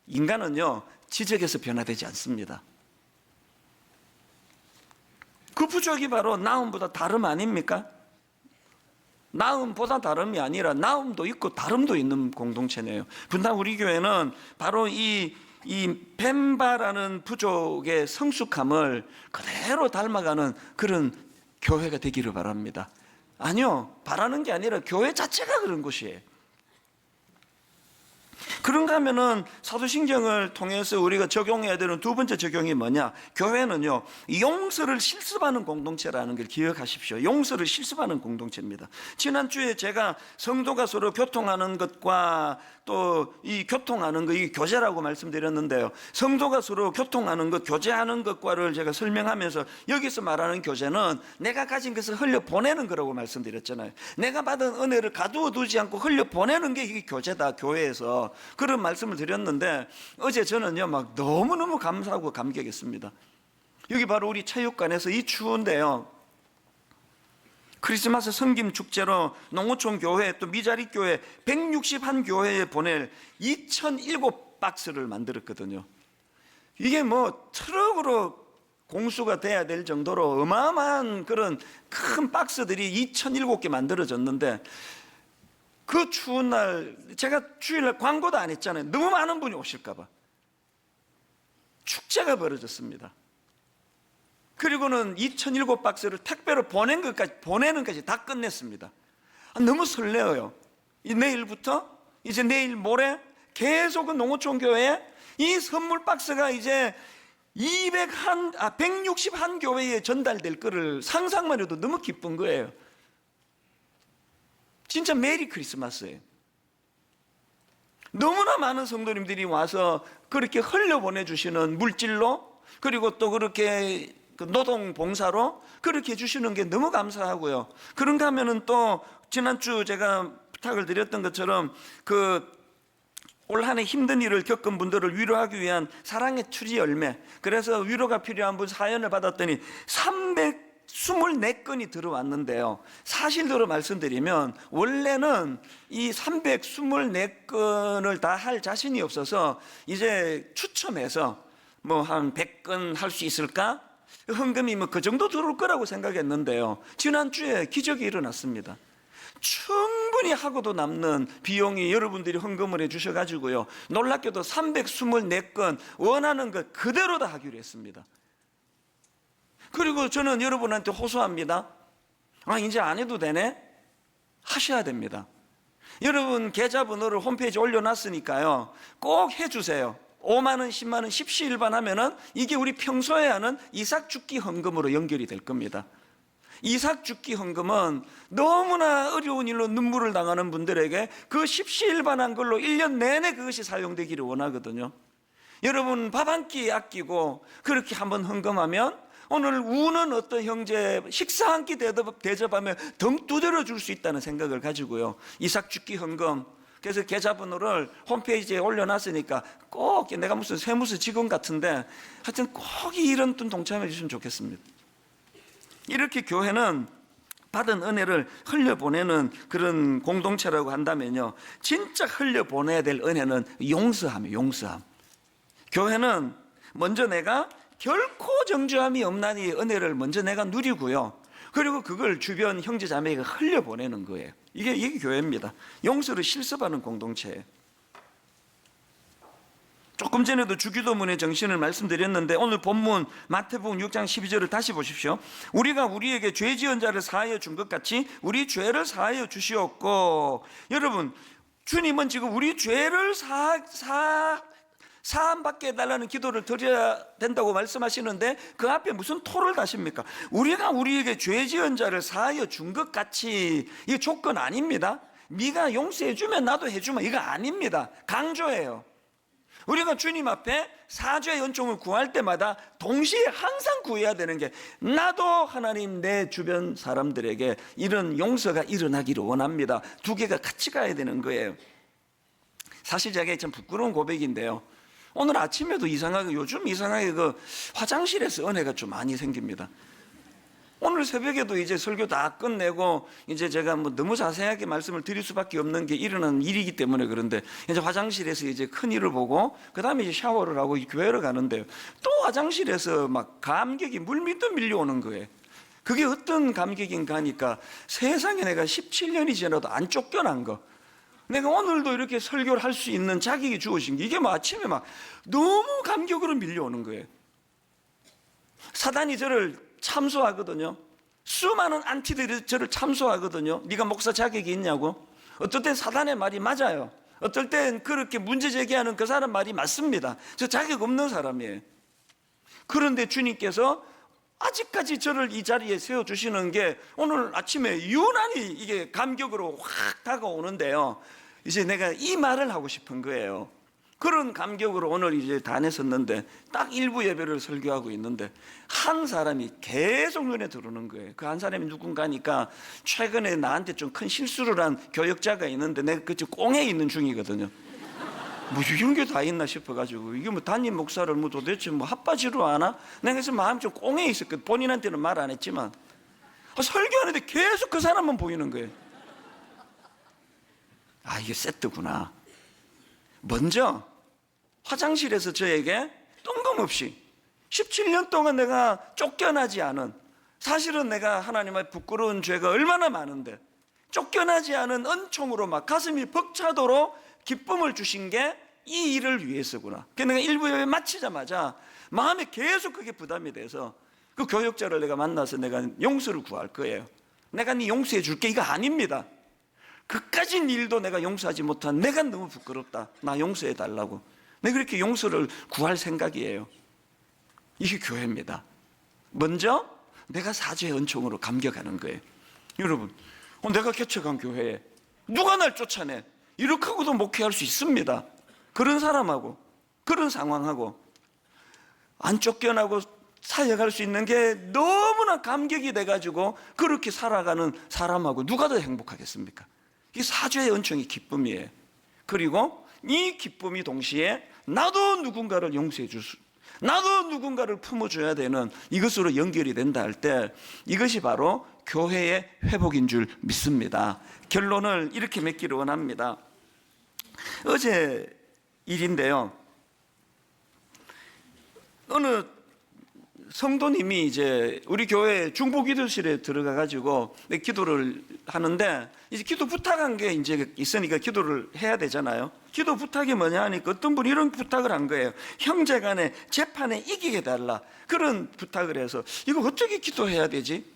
인간은요, 지적에서 변화되지 않습니다. 그 부족이 바로 나음보다 다름 아닙니까? 나음보다 다름이 아니라 나음도 있고 다름도 있는 공동체네요. 분당 우리 교회는 바로 이 벤바라는 부족의 성숙함을 그대로 닮아가는 그런 교회가 되기를 바랍니다. 아니요, 바라는 게 아니라 교회 자체가 그런 곳이에요. 그런가 하면은 사도신경을 통해서 우리가 적용해야 되는 두 번째 적용이 뭐냐? 교회는요, 용서를 실습하는 공동체라는 걸 기억하십시오. 용서를 실습하는 공동체입니다. 지난주에 제가 성도가 서로 교통하는 것과 또 이 교통하는 것, 이 교제라고 말씀드렸는데요, 성도가 서로 교통하는 것, 교제하는 것과를 제가 설명하면서 여기서 말하는 교제는 내가 가진 것을 흘려보내는 거라고 말씀드렸잖아요. 내가 받은 은혜를 가두어 두지 않고 흘려보내는 게 이게 교제다, 교회에서. 그런 말씀을 드렸는데 어제 저는요, 막 너무너무 감사하고 감격했습니다. 여기 바로 우리 체육관에서 이 추운데요, 크리스마스 성김 축제로 농어촌 교회 또 미자리 교회 161교회에 보낼 2007박스를 만들었거든요. 이게 뭐 트럭으로 공수가 돼야 될 정도로 어마어마한 그런 큰 박스들이 2007개 만들어졌는데, 그 추운 날 제가 주일날 광고도 안 했잖아요. 너무 많은 분이 오실까 봐. 축제가 벌어졌습니다. 그리고는 2007박스를 택배로 보내는 것까지 다 끝냈습니다. 너무 설레어요. 내일부터 이제 내일 모레 계속 농어촌 교회에 이 선물 박스가 이제 161교회에 전달될 거를 상상만 해도 너무 기쁜 거예요. 진짜 메리 크리스마스예요. 너무나 많은 성도님들이 와서 그렇게 흘려보내주시는 물질로, 그리고 또 그렇게 노동 봉사로 그렇게 해주시는 게 너무 감사하고요. 그런가 하면은 또 지난주 제가 부탁을 드렸던 것처럼 올 한 해 힘든 일을 겪은 분들을 위로하기 위한 사랑의 추리 열매, 그래서 위로가 필요한 분 사연을 받았더니 324건이 들어왔는데요, 사실대로 말씀드리면 원래는 이 324건을 다 할 자신이 없어서 이제 추첨해서 뭐 한 100건 할 수 있을까? 헌금이 뭐 그 정도 들어올 거라고 생각했는데요, 지난주에 기적이 일어났습니다. 충분히 하고도 남는 비용이 여러분들이 헌금을 해주셔가지고요, 놀랍게도 324건 원하는 것 그대로 다 하기로 했습니다. 그리고 저는 여러분한테 호소합니다. 이제 안 해도 되네? 하셔야 됩니다. 여러분 계좌번호를 홈페이지에 올려놨으니까요, 꼭 해주세요. 5만원, 10만원, 십시일반 하면은 이게 우리 평소에 하는 이삭죽기 헌금으로 연결이 될 겁니다. 이삭죽기 헌금은 너무나 어려운 일로 눈물을 당하는 분들에게 그 십시일반한 걸로 1년 내내 그것이 사용되기를 원하거든요. 여러분 밥 한 끼 아끼고 그렇게 한번 헌금하면 오늘 우는 어떤 형제 식사 한 끼 대접하면 등 두드려 줄 수 있다는 생각을 가지고요, 이삭죽기 헌금, 그래서 계좌번호를 홈페이지에 올려놨으니까 꼭, 내가 무슨 세무서 직원 같은데 하여튼 꼭 이런 분 동참해 주시면 좋겠습니다. 이렇게 교회는 받은 은혜를 흘려보내는 그런 공동체라고 한다면요, 진짜 흘려보내야 될 은혜는 용서함이에요. 용서함. 교회는 먼저 내가 결코 정죄함이 없나니 은혜를 먼저 내가 누리고요, 그리고 그걸 주변 형제 자매에게 흘려보내는 거예요. 이게 교회입니다. 용서를 실습하는 공동체예요. 조금 전에도 주기도문의 정신을 말씀드렸는데 오늘 본문 마태복음 6장 12절을 다시 보십시오. 우리가 우리에게 죄 지은 자를 사하여 준 것 같이 우리 죄를 사하여 주시옵고. 여러분, 주님은 지금 우리 죄를 사함받게 해달라는 기도를 드려야 된다고 말씀하시는데 그 앞에 무슨 토를 다십니까? 우리가 우리에게 죄 지은 자를 사하여 준 것 같이, 이게 조건 아닙니다. 네가 용서해 주면 나도 해주면 이거 아닙니다. 강조해요. 우리가 주님 앞에 사죄의 은총을 구할 때마다 동시에 항상 구해야 되는 게, 나도 하나님 내 주변 사람들에게 이런 용서가 일어나기를 원합니다. 두 개가 같이 가야 되는 거예요. 사실 제가 참 부끄러운 고백인데요, 오늘 아침에도 요즘 이상하게 그 화장실에서 은혜가 좀 많이 생깁니다. 오늘 새벽에도 이제 설교 다 끝내고 이제 제가 뭐 너무 자세하게 말씀을 드릴 수밖에 없는 게 일어난 일이기 때문에 그런데, 이제 화장실에서 이제 큰 일을 보고 그 다음에 이제 샤워를 하고 교회를 가는데요, 또 화장실에서 막 감격이 물밀듯 밀려오는 거예요. 그게 어떤 감격인가 하니까, 세상에 내가 17년이 지나도 안 쫓겨난 거, 내가 오늘도 이렇게 설교를 할 수 있는 자격이 주어진 게, 이게 뭐 아침에 막 너무 감격으로 밀려오는 거예요. 사단이 저를 참소하거든요. 수많은 안티들이 저를 참소하거든요. 네가 목사 자격이 있냐고. 어떨 땐 사단의 말이 맞아요. 어떨 땐 그렇게 문제 제기하는 그 사람 말이 맞습니다. 저 자격 없는 사람이에요. 그런데 주님께서 아직까지 저를 이 자리에 세워주시는 게 오늘 아침에 유난히 이게 감격으로 확 다가오는데요, 이제 내가 이 말을 하고 싶은 거예요. 그런 감격으로 오늘 이제 단에 섰는데 딱 일부 예배를 설교하고 있는데 한 사람이 계속 눈에 들어오는 거예요. 그 한 사람이 누군가니까, 최근에 나한테 좀 큰 실수를 한 교역자가 있는데 내가 그때 꽁에 있는 중이거든요. 뭐 이런 게 다 있나 싶어가지고, 이게 뭐 담임 목사를 뭐 도대체 뭐 핫바지로 하나? 내가 그래서 마음이 좀 꽁에 있었거든. 본인한테는 말 안 했지만 설교하는데 계속 그 사람만 보이는 거예요. 아, 이게 세트구나. 먼저 화장실에서 저에게 뜬금없이 17년 동안 내가 쫓겨나지 않은, 사실은 내가 하나님의 부끄러운 죄가 얼마나 많은데 쫓겨나지 않은 은총으로 막 가슴이 벅차도록 기쁨을 주신 게 이 일을 위해서구나. 그래서 내가 일부 예배 마치자마자 마음에 계속 그게 부담이 돼서 그 교역자를 내가 만나서 내가 용서를 구할 거예요. 내가 네 용서해 줄게, 이거 아닙니다. 그까진 일도 내가 용서하지 못한 내가 너무 부끄럽다, 나 용서해 달라고. 내가 그렇게 용서를 구할 생각이에요. 이게 교회입니다. 먼저 내가 사죄의 은총으로 감격하는 거예요. 여러분, 내가 개척한 교회에 누가 날 쫓아내? 이렇게 하고도 목회할 수 있습니다. 그런 사람하고 그런 상황하고 안 쫓겨나고 사역할 수 있는 게 너무나 감격이 돼가지고 그렇게 살아가는 사람하고 누가 더 행복하겠습니까? 이 사죄의 은총이 기쁨이에요. 그리고 이 기쁨이 동시에 나도 누군가를 용서해 줄 수, 나도 누군가를 품어줘야 되는 이것으로 연결이 된다 할 때, 이것이 바로 교회의 회복인 줄 믿습니다. 결론을 이렇게 맺기를 원합니다. 어제 일인데요, 어느 성도님이 이제 우리 교회 중보기도실에 들어가가지고 기도를 하는데, 이제 기도 부탁한 게 이제 있으니까 기도를 해야 되잖아요. 기도 부탁이 뭐냐 하니까 어떤 분이 이런 부탁을 한 거예요. 형제 간에 재판에 이기게 달라, 그런 부탁을 해서 이거 어떻게 기도해야 되지?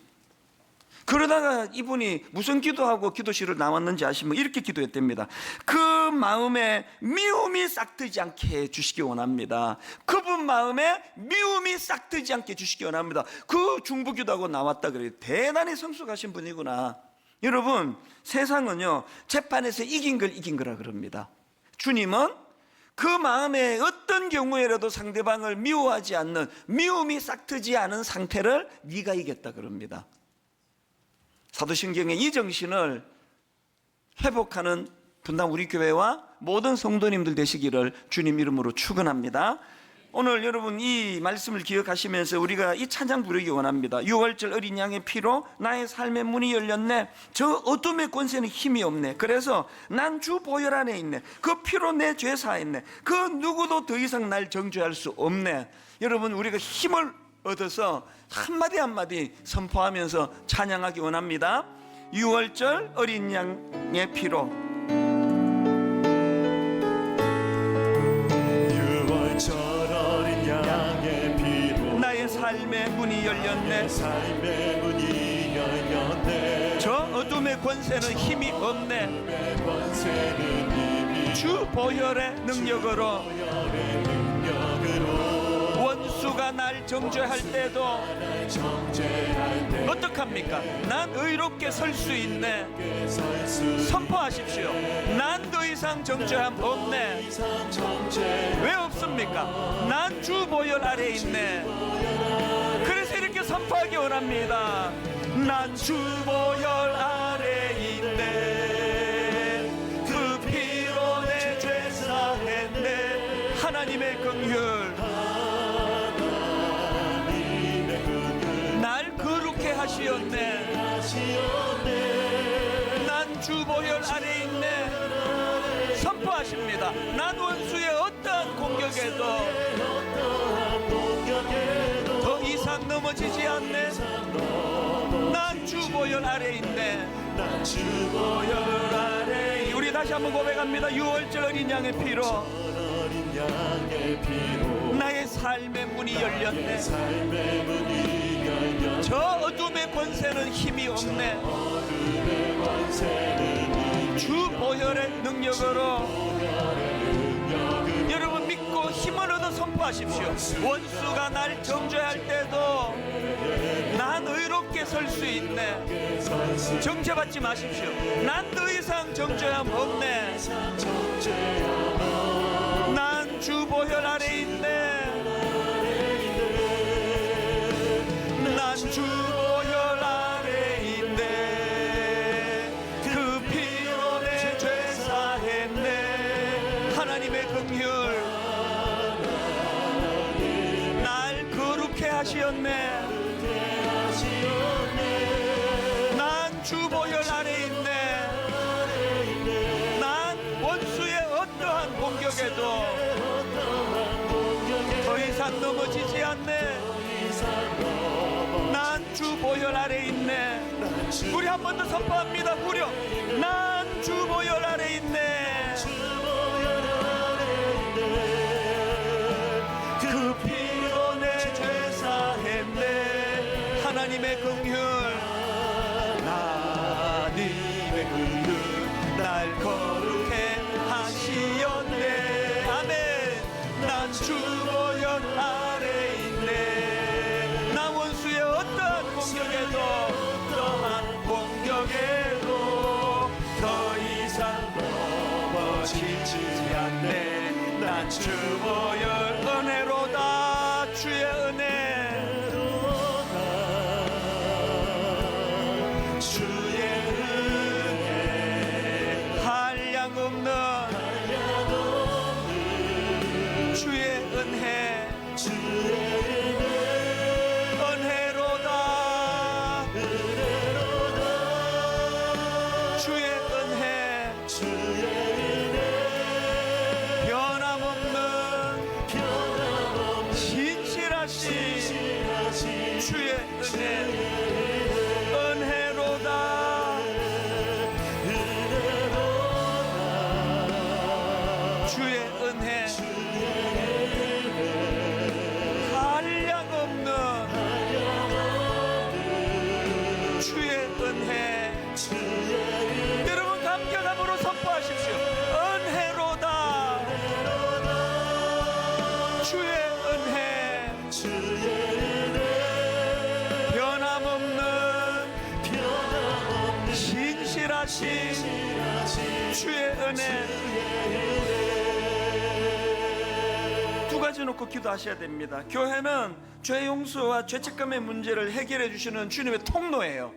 그러다가 이분이 무슨 기도하고 기도실을 나왔는지 아시면 이렇게 기도했답니다. 그 마음에 미움이 싹트지 않게 해주시기 원합니다. 그분 마음에 미움이 싹트지 않게 해주시기 원합니다. 그 중보기도하고 나왔다 그래요. 대단히 성숙하신 분이구나. 여러분, 세상은요 재판에서 이긴 걸 이긴 거라 그럽니다. 주님은 그 마음에 어떤 경우에라도 상대방을 미워하지 않는, 미움이 싹트지 않은 상태를 네가 이겼다 그럽니다. 사도신경의 이 정신을 회복하는 분당 우리 교회와 모든 성도님들 되시기를 주님 이름으로 축원합니다. 오늘 여러분 이 말씀을 기억하시면서 우리가 이 찬양 부르기 원합니다. 6월절 어린 양의 피로 나의 삶의 문이 열렸네. 저 어둠의 권세는 힘이 없네. 그래서 난 주 보혈 안에 있네. 그 피로 내 죄 사했네. 그 누구도 더 이상 날 정죄할 수 없네. 여러분, 우리가 힘을 얻어서 한마디 한마디 선포하면서 찬양하기 원합니다. 6월절 어린 양의 피로, 6월 문이 열렸네. 삶의 문이 열렸네. 저 어둠의 권세는 힘이 없네. 권세는 힘이 주 보혈의 능력으로 원수가 날 정죄할 때도 정죄할 때 어떡합니까? 난 의롭게 설 수 있네. 설수 선포하십시오. 난 더 이상 정죄함 없네. 이상 정죄 왜 없습니까? 난 주 보혈 아래 있네. 그래서 이렇게 선포하기 원합니다. 난 주 보혈 아래 있네. 그 피로 내 죄 사했네. 하나님의 긍휼 날 거룩해 하시었네. 난 주 보혈 아래 있네. 선포하십니다. 난 원수의 어떠한 공격에도 더 이상 넘어지지 않네. 난 주 보혈 아래 있네. 난 주 보혈 아래 있네. 우리 다시 한번 고백합니다. 유월절 어린 양의 피로 어린 양의 피로 나의 삶의 문이 열렸네. 삶의 문이 열렸네. 저 어둠의 권세는 힘이 없네. 어둠의 권세는 힘이 주 보혈의 능력으로 여러분 믿고 힘을 얻어 선포하십시오. 원수가 날 정죄할 때도 난 의롭게 설 수 있네. 정죄받지 마십시오. 난 더 이상 정죄함 없네. 난 주 보혈 아래 있네. 난 주 보혈 아래 있네. 그 피로 내 죄 사했네. 하나님의 긍휼 날 거룩해 하시었네. 난 주 보혈 아래 있네. 난 원수의 어떠한 공격에도 더 이상 넘어지지 않네. 난 주 보혈 아래 있네. 우리 한 번 더 선포합니다. 무려 난 주 보혈 아래 있네. 그 피로 내 죄 사했네. 하나님의 긍휼 하나님의 긍휼 날 거룩해 하시었네. 아멘. 난 주 보혈 아래 있네. 나 원수의 어떠한 공격에도 어떠한 공격에도 더 이상 넘어지지 않네. 난 주 보혈 은혜로다. 주의 은혜 주의 은혜 한량 없는 주의 은혜 은혜로다. 주의 은혜 변함없는 진실하신 주의 은혜 은혜로다. 주의 은혜 한량없는 주의 은혜 여러분 감격함으로 선포하십시오. 은혜로다. 주의 은혜 변함없는 진실하신 주의 은혜 두 가지 놓고 기도하셔야 됩니다. 교회는 죄 용서와 죄책감의 문제를 해결해 주시는 주님의 통로예요.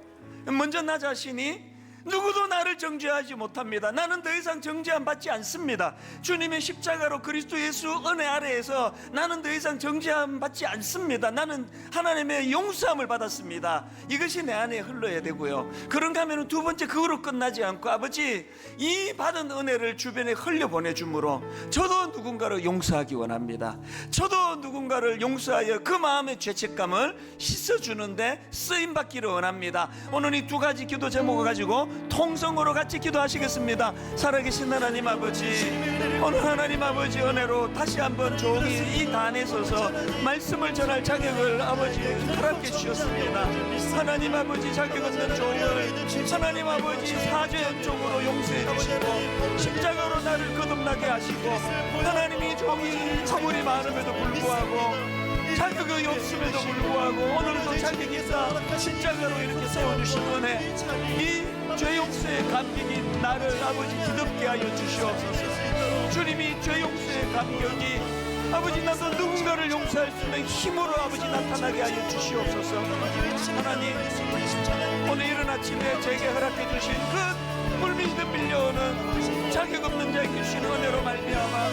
먼저 나 자신이 누구도 나를 정죄하지 못합니다. 나는 더 이상 정죄함 받지 않습니다. 주님의 십자가로 그리스도 예수 은혜 아래에서 나는 더 이상 정죄함 받지 않습니다. 나는 하나님의 용서함을 받았습니다. 이것이 내 안에 흘러야 되고요. 그런가 하면 두 번째 그거로 끝나지 않고 아버지 이 받은 은혜를 주변에 흘려보내주므로 저도 누군가를 용서하기 원합니다. 저도 누군가를 용서하여 그 마음의 죄책감을 씻어주는데 쓰임받기를 원합니다. 오늘 이 두 가지 기도 제목을 가지고 통성으로 같이 기도하시겠습니다. 살아계신 하나님 아버지, 오늘 하나님 아버지 은혜로 다시 한번 종이 이 단에 서서 말씀을 전할 자격을 아버지 허락해 주셨습니다. 하나님 아버지, 자격 없는 종을 하나님 아버지 사죄 연종으로 용서해 주시고 십자가로 나를 거듭나게 하시고, 하나님이 종이 아무리 많음에도 불구하고 자격이 없음에도 불구하고 오늘도 자격이 있다 십자가로 이렇게 세워주신 은혜, 이 죄 용서의 감격이 나를 아버지 기덥게 하여 주시옵소서. 주님이 죄 용서의 감격이 아버지 나도 누군가를 용서할 수 있는 힘으로 아버지 나타나게 하여 주시옵소서. 하나님, 오늘 이른 아침에 제게 허락해 주신 그 물밀듯 밀려오는 자격 없는 자에게 주신 은혜로 말미암아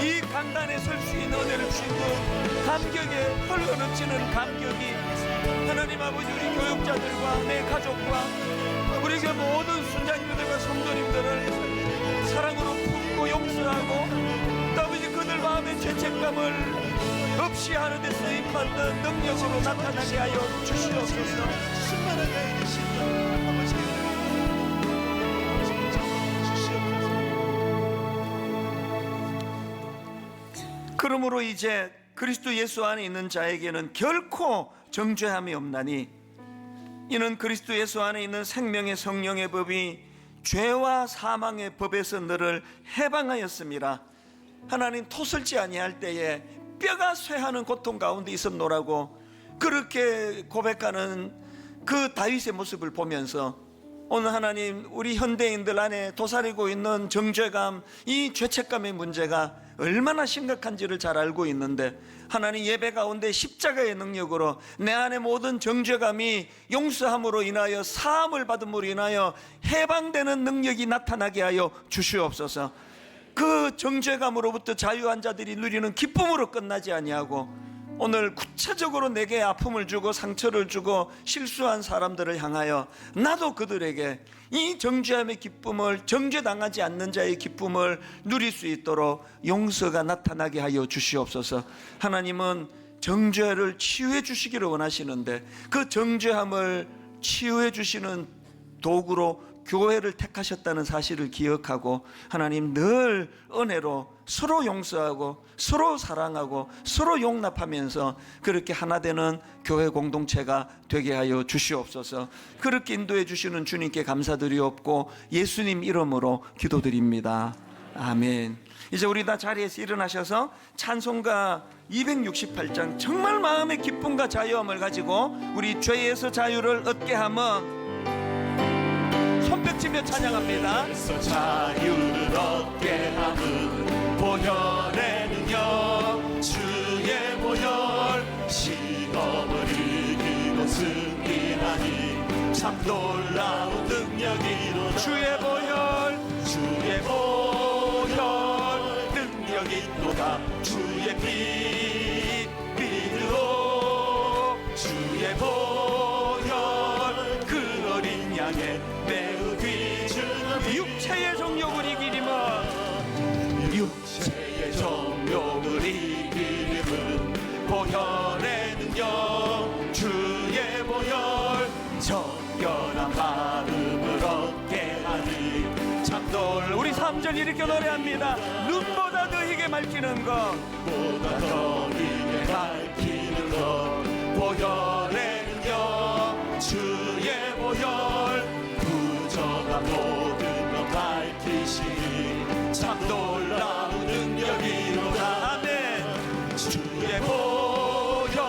이 강단에 설 수 있는 은혜를 주시고, 감격에 흘러넘치는 감격이 하나님 아버지 우리 교육자들과 내 가족과 우리 그 모든 순장님들과 성도님들을 사랑으로 품고 용서하고 또 아버지 그들 마음의 죄책감을 없이 하는 데 쓰임받는 능력으로 나타나게 하여 주시옵소서. 그러므로 이제 그리스도 예수 안에 있는 자에게는 결코 정죄함이 없나니, 이는 그리스도 예수 안에 있는 생명의 성령의 법이 죄와 사망의 법에서 너를 해방하였음이라. 하나님, 토설지 아니할 때에 뼈가 쇠하는 고통 가운데 있었노라고 그렇게 고백하는 그 다윗의 모습을 보면서 오늘 하나님, 우리 현대인들 안에 도사리고 있는 정죄감, 이 죄책감의 문제가 얼마나 심각한지를 잘 알고 있는데, 하나님 예배 가운데 십자가의 능력으로 내 안에 모든 정죄감이 용서함으로 인하여 사함을 받음으로 인하여 해방되는 능력이 나타나게 하여 주시옵소서. 그 정죄감으로부터 자유한 자들이 누리는 기쁨으로 끝나지 아니하고 오늘 구체적으로 내게 아픔을 주고 상처를 주고 실수한 사람들을 향하여 나도 그들에게 이 정죄함의 기쁨을, 정죄당하지 않는 자의 기쁨을 누릴 수 있도록 용서가 나타나게 하여 주시옵소서. 하나님은 정죄를 치유해 주시기를 원하시는데 그 정죄함을 치유해 주시는 도구로 교회를 택하셨다는 사실을 기억하고, 하나님 늘 은혜로 서로 용서하고 서로 사랑하고 서로 용납하면서 그렇게 하나 되는 교회 공동체가 되게 하여 주시옵소서. 그렇게 인도해 주시는 주님께 감사드리옵고 예수님 이름으로 기도드립니다. 아멘. 이제 우리 다 자리에서 일어나셔서 찬송가 268장 정말 마음의 기쁨과 자유함을 가지고 우리 죄에서 자유를 얻게 하면 손뼉치며 찬양합니다. 그래서 자유를 얻게 함은 보혈의 능력, 주의 보혈, 시험을 이기고 승리하니 참 놀라운 능력이로다. 주의 보혈, 주의 보혈, 능력이 있도다. 주의 피 믿으오. 주의 보혈, 그 어린 양의 매우 귀중한 육체의 정욕을 이기리면, 육체의 정욕을 이기림은 보혈의 능력, 주의 보혈, 정결한 마음을 얻게 하니 참 놀. 우리 3절 이렇게 노래합니다. 눈보다 더 희게 밝히는 것, 보다 더 이게 밝히는 것, 보혈의 능력, 주의 보혈, 부정한 모든 것 밝히시니 참 놀라운 능력이로다. 아멘. 주의 보혈,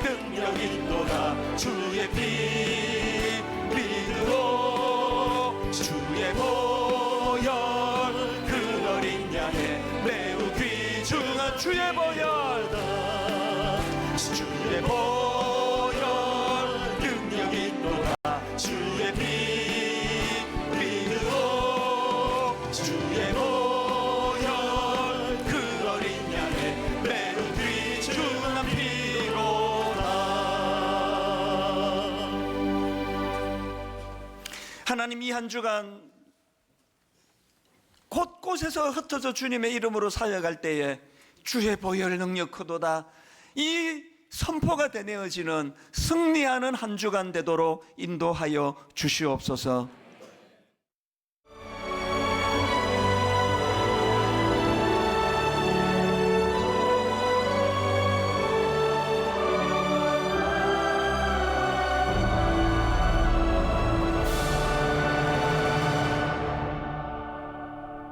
능력이 있도다. 주의 피 믿으오. 주의 보혈, 그 어린 양의 매우 귀중한 주의 보혈, 주의 보혈, 능력이 있도다. 주의 피 믿으오. 주의 보혈, 그 어린 양의 매우 귀중한 피로다. 하나님 이 한 주간 곳곳에서 흩어져 주님의 이름으로 사역할 때에 주의 보혈 능력 크도다, 이 선포가 되내어지는 승리하는 한 주간 되도록 인도하여 주시옵소서.